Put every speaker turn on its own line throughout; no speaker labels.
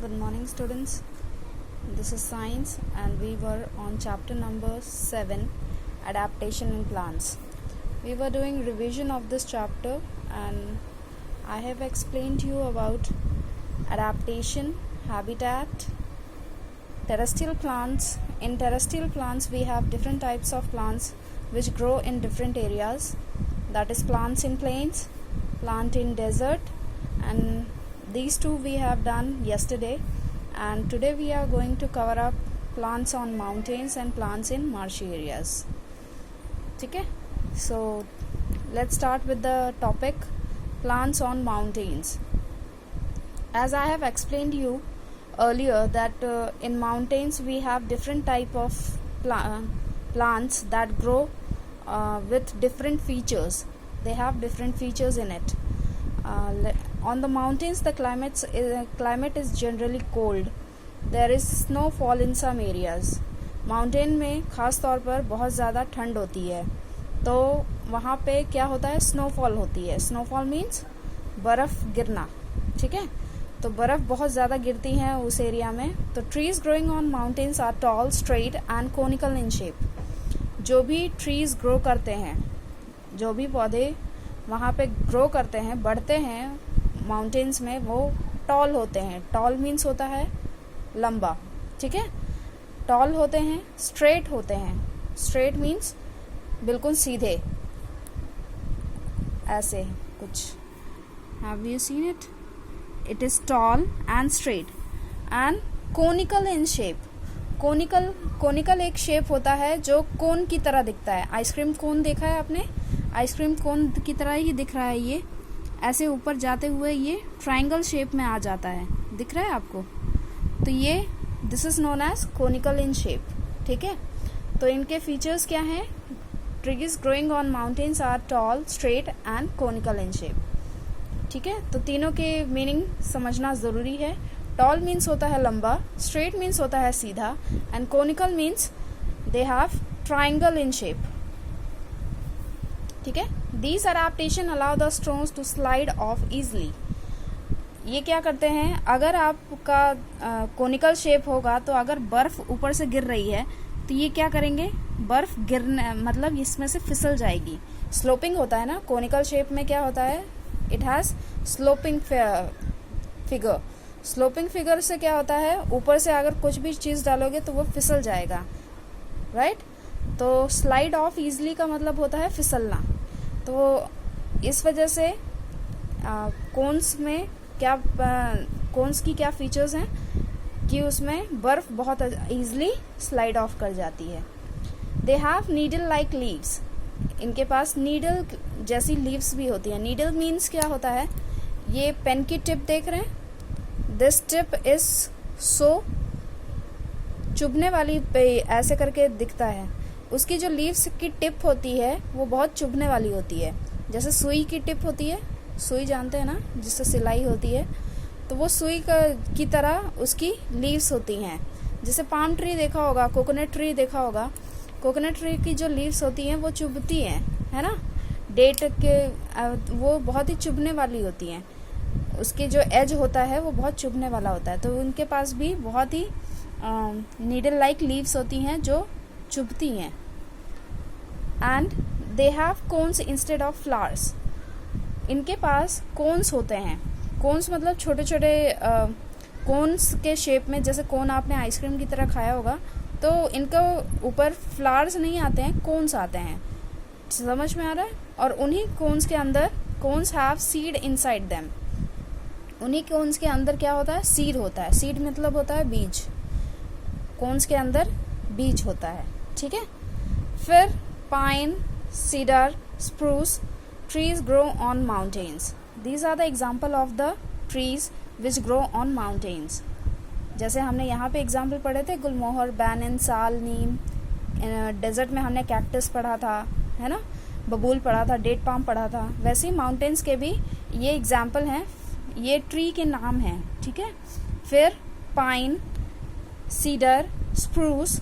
Good morning, students. This is science, and we were on chapter number 7, adaptation in plants. We were doing revision of this chapter, and I have explained to you about adaptation, habitat, terrestrial plants. In terrestrial plants, we have different types of plants which grow in different areas. That is plants in plains, plant in desert, and these two we have done yesterday, and today we are going to cover up plants on mountains and plants in marshy areas. Okay, so let's start with the topic plants on mountains. As I have explained you earlier that in mountains we have different type of plants that grow with different features. They have different features in it. On the mountains the climate is generally cold. There is snowfall in some areas. Mountain में ख़ास तौर पर बहुत ज़्यादा ठंड होती है, तो वहाँ पे क्या होता है, स्नोफॉल होती है. स्नोफॉल मीन्स बर्फ़ गिरना. ठीक है, तो बर्फ़ बहुत ज़्यादा गिरती है उस एरिया में. तो trees growing on mountains are tall, straight and conical in shape. जो भी ट्रीज़ ग्रो करते हैं, जो भी पौधे वहाँ पे ग्रो करते हैं, बढ़ते हैं माउंटेन्स में, वो टॉल होते हैं. टॉल मीन्स होता है लंबा. ठीक है, टॉल होते हैं. स्ट्रेट होते हैं. स्ट्रेट मीन्स बिल्कुल सीधे, ऐसे कुछ. Have you seen it? It is tall and straight. And conical in shape. Conical एक शेप होता है जो कोन की तरह दिखता है. आइसक्रीम कोन देखा है आपने? आइसक्रीम कोन की तरह ही दिख रहा है. ये ऐसे ऊपर जाते हुए ये ट्रायंगल शेप में आ जाता है. दिख रहा है आपको? तो ये this is known as conical in shape. ठीक है, तो इनके फीचर्स क्या हैं? Trees growing on mountains are tall, straight and conical in shape. ठीक है, तो तीनों के मीनिंग समझना ज़रूरी है. टॉल मीन्स होता है लंबा, स्ट्रेट मीन्स होता है सीधा, and conical means they have triangle in shape. ठीक है, these adaptation allow the stones to slide off easily. ये क्या करते हैं, अगर आपका कोनिकल शेप होगा तो अगर बर्फ ऊपर से गिर रही है तो ये क्या करेंगे, बर्फ गिरने मतलब इसमें से फिसल जाएगी. स्लोपिंग होता है ना कोनिकल शेप में, क्या होता है, it has sloping figure. Sloping figure से क्या होता है, ऊपर से अगर कुछ भी चीज़ डालोगे तो वो फिसल जाएगा. राइट, तो स्लाइड ऑफ इजली का मतलब होता है फिसलना. तो इस वजह से कोन्स में क्या कोन्स की क्या फीचर्स हैं कि उसमें बर्फ बहुत इजली स्लाइड ऑफ कर जाती है. They have needle like leaves. इनके पास नीडल जैसी लीव्स भी होती हैं. नीडल मीन्स क्या होता है, ये पेन की टिप देख रहे हैं, दिस टिप इज सो चुभने वाली पे ऐसे करके दिखता है. उसकी जो लीव्स की टिप होती है वो बहुत चुभने वाली होती है. जैसे सुई की टिप होती है, सुई जानते हैं ना, जिससे सिलाई होती है, तो वो सुई की तरह उसकी लीव्स होती हैं. जैसे पाम ट्री देखा होगा, कोकोनट ट्री देखा होगा. कोकोनट ट्री की जो लीव्स होती हैं वो चुभती हैं, है ना. डेट के वो बहुत ही चुभने वाली होती हैं. उसके जो एज होता है वो बहुत चुभने वाला होता है. तो उनके पास भी बहुत ही नीडल लाइक लीव्स होती हैं जो चुभती हैं. And they have cones instead of flowers. इनके पास कोन्स होते हैं. कोन्स मतलब छोटे छोटे कोन्स के शेप में. जैसे कोन आपने आइसक्रीम की तरह खाया होगा, तो इनके ऊपर फ्लावर्स नहीं आते हैं, कोन्स आते हैं. समझ में आ रहा है? और उन्हीं कोन्स के अंदर, cones have seed inside them. उन्हीं कोन्स के अंदर क्या होता है, सीड होता है. सीड मतलब होता है बीज. कोन्स के अंदर बीज होता है. ठीक है, फिर pine, cedar, spruce trees grow on mountains. These are the example of the trees which grow on mountains. जैसे हमने यहाँ पे एग्जाम्पल पढ़े थे, गुलमोहर, बैनन, साल, नीम. डेजर्ट में हमने कैक्टस पढ़ा था, है ना, बबूल पढ़ा था, डेट पाम पढ़ा था. वैसे ही माउंटेन्स के भी ये एग्जाम्पल हैं. ये ट्री के नाम हैं. ठीक है, फिर पाइन, सीडर, स्प्रूस,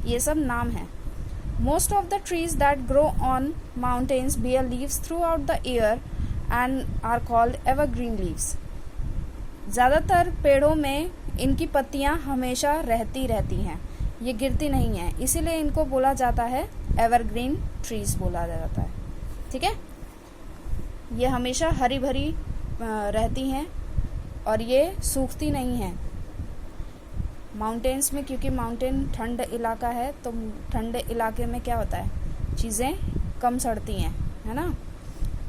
ये सब नाम हैं. Most of the trees that grow on mountains bear leaves throughout the year and are called evergreen leaves. ज़्यादातर पेड़ों में इनकी पत्तियां हमेशा रहती हैं, ये गिरती नहीं हैं, इसीलिए इनको बोला जाता है एवरग्रीन ट्रीज बोला जाता है। ठीक है, ये हमेशा हरी भरी रहती हैं और ये सूखती नहीं हैं। माउंटेन्स में, क्योंकि माउंटेन ठंड इलाका है, तो ठंड इलाके में क्या होता है, चीज़ें कम सड़ती हैं, है ना।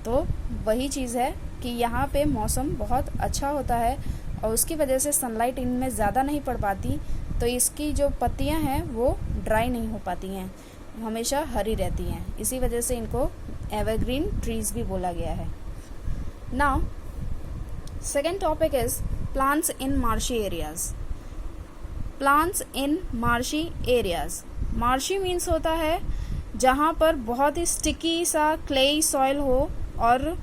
तो वही चीज़ है कि यहाँ पे मौसम बहुत अच्छा होता है और उसकी वजह से सनलाइट इनमें ज़्यादा नहीं पड़ पाती, तो इसकी जो पत्तियाँ हैं वो ड्राई नहीं हो पाती हैं, हमेशा हरी रहती हैं, इसी वजह से इनको एवरग्रीन ट्रीज भी बोला गया है। Now second topic is plants in marshy areas. Plants in marshy areas, marshy means होता है जहाँ पर बहुत ही स्टिकी सा क्लेई सॉइल हो और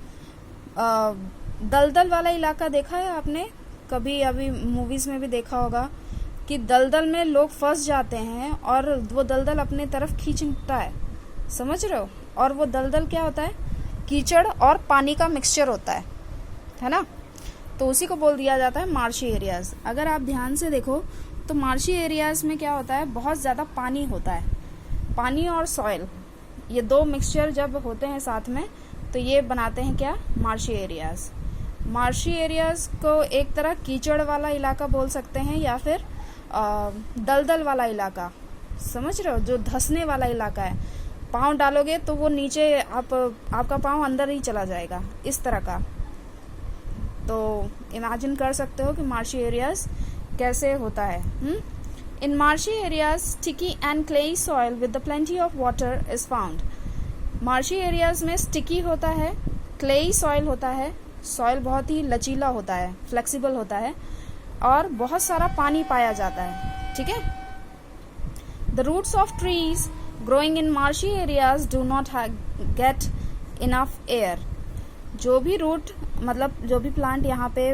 दलदल वाला इलाका। देखा है आपने कभी, अभी मूवीज में भी देखा होगा कि दलदल में लोग फंस जाते हैं और वो दलदल अपने तरफ खींचता है, समझ रहे हो। और वो दलदल क्या होता है, कीचड़ और पानी का मिक्सचर होता है ना। तो उसी को बोल दिया जाता है मार्शी एरियाज। अगर आप ध्यान से देखो तो मार्शी एरियाज में क्या होता है, बहुत ज़्यादा पानी होता है। पानी और सॉइल, ये दो मिक्सचर जब होते हैं साथ में तो ये बनाते हैं क्या, मार्शी एरियाज। मार्शी एरियाज को एक तरह कीचड़ वाला इलाका बोल सकते हैं या फिर दलदल वाला इलाका, समझ रहे हो, जो धंसने वाला इलाका है। पाँव डालोगे तो वो नीचे आपका पाँव अंदर ही चला जाएगा, इस तरह का। तो इमेजिन कर सकते हो कि मार्शी एरियाज कैसे होता है। In marshy areas sticky and clayey soil with plenty of water is found. Marshy areas में स्टिकी होता है, क्लेई सॉइल होता है, सॉइल बहुत ही लचीला होता है, फ्लेक्सिबल होता है और बहुत सारा पानी पाया जाता है। ठीक है, the roots of trees growing in marshy areas do not get enough air. जो भी रूट, मतलब जो भी प्लांट यहाँ पे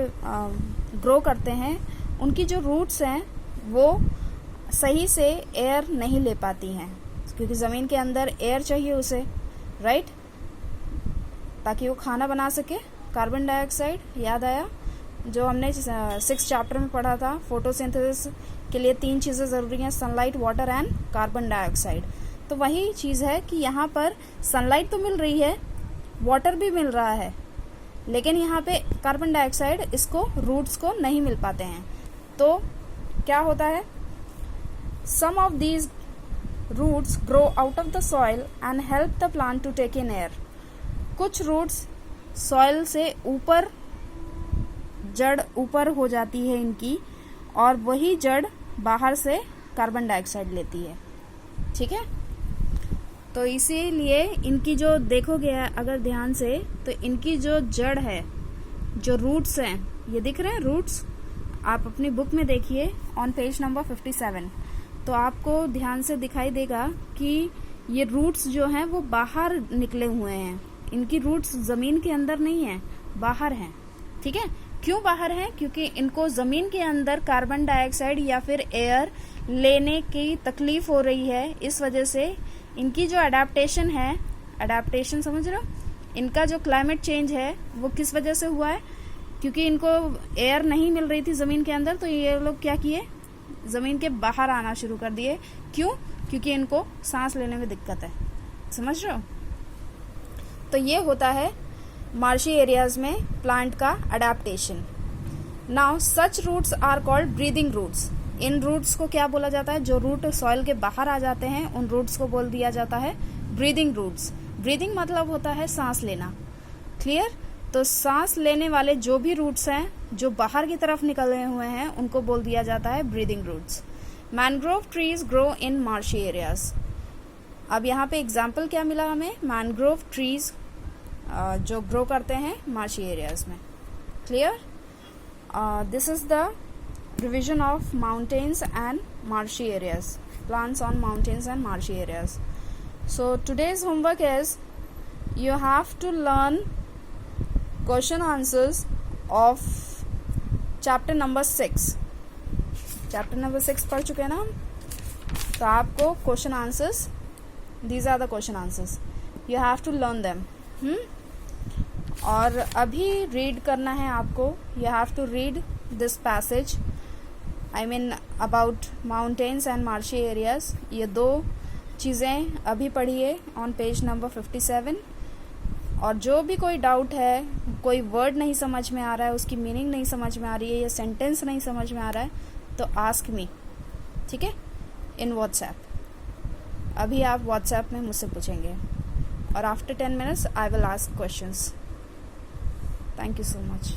ग्रो करते हैं, उनकी जो रूट्स हैं वो सही से एयर नहीं ले पाती हैं, क्योंकि ज़मीन के अंदर एयर चाहिए उसे, राइट, ताकि वो खाना बना सके। कार्बन डाइऑक्साइड याद आया, जो हमने 6th चैप्टर में पढ़ा था, फोटोसिंथेसिस के लिए 3 चीज़ें ज़रूरी हैं, sunlight, water and carbon dioxide. तो वही चीज़ है कि यहाँ पर सनलाइट तो मिल रही है, वाटर भी मिल रहा है, लेकिन यहाँ पे कार्बन डाइऑक्साइड इसको, रूट्स को नहीं मिल पाते हैं। तो क्या होता है, some of these roots grow out of the soil and help the plant to take in air. कुछ रूट्स सॉइल से ऊपर, जड़ ऊपर हो जाती है इनकी, और वही जड़ बाहर से कार्बन डाइऑक्साइड लेती है। ठीक है, तो इसीलिए इनकी जो देखोगे अगर ध्यान से, तो इनकी जो जड़ है, जो रूट्स हैं, ये दिख रहे हैं रूट्स, आप अपनी बुक में देखिए ऑन पेज नंबर 57, तो आपको ध्यान से दिखाई देगा कि ये रूट्स जो हैं वो बाहर निकले हुए हैं। इनकी रूट्स जमीन के अंदर नहीं है, बाहर हैं। ठीक है, क्यों बाहर हैं, क्योंकि इनको जमीन के अंदर कार्बन डाइऑक्साइड या फिर एयर लेने की तकलीफ हो रही है। इस वजह से इनकी जो अडेप्टेशन है, अडेप्टेशन समझ रहे हो, इनका जो क्लाइमेट चेंज है वो किस वजह से हुआ है, क्योंकि इनको एयर नहीं मिल रही थी जमीन के अंदर, तो ये लोग क्या किए, जमीन के बाहर आना शुरू कर दिए। क्यों, क्योंकि इनको सांस लेने में दिक्कत है, समझ रहे हो। तो ये होता है मार्शी एरियाज में प्लांट का adaptation. Now such roots are called breathing roots. इन रूट्स को क्या बोला जाता है, जो रूट सॉइल के बाहर आ जाते हैं उन रूट्स को बोल दिया जाता है ब्रीदिंग रूट्स। ब्रीदिंग मतलब होता है सांस लेना, क्लियर। तो सांस लेने वाले जो भी रूट्स हैं जो बाहर की तरफ निकले हुए हैं उनको बोल दिया जाता है breathing roots. Mangrove trees grow in marshy areas. अब यहाँ पे एग्जाम्पल क्या मिला हमें, मैनग्रोव ट्रीज जो ग्रो करते हैं मार्शी एरियाज में, clear. This is the revision of mountains and marshy areas, plants on mountains and marshy areas. So today's homework is you have to learn question answers of chapter number 6. Chapter number 6 पढ़ चुके हैं ना हम, तो आपको question answers, these are the question answers, you have to learn them. और अभी read करना है आपको, you have to read this passage I mean about mountains and marshy areas. ये 2 चीज़ें अभी पढ़िए ऑन पेज नंबर 57। और जो भी कोई डाउट है, कोई वर्ड नहीं समझ में आ रहा है, उसकी मीनिंग नहीं समझ में आ रही है या सेंटेंस नहीं समझ में आ रहा है, तो आस्क मी, ठीक है, इन व्हाट्सएप। अभी आप व्हाट्सएप में मुझसे पूछेंगे और after 10 minutes I will ask questions. Thank you so much.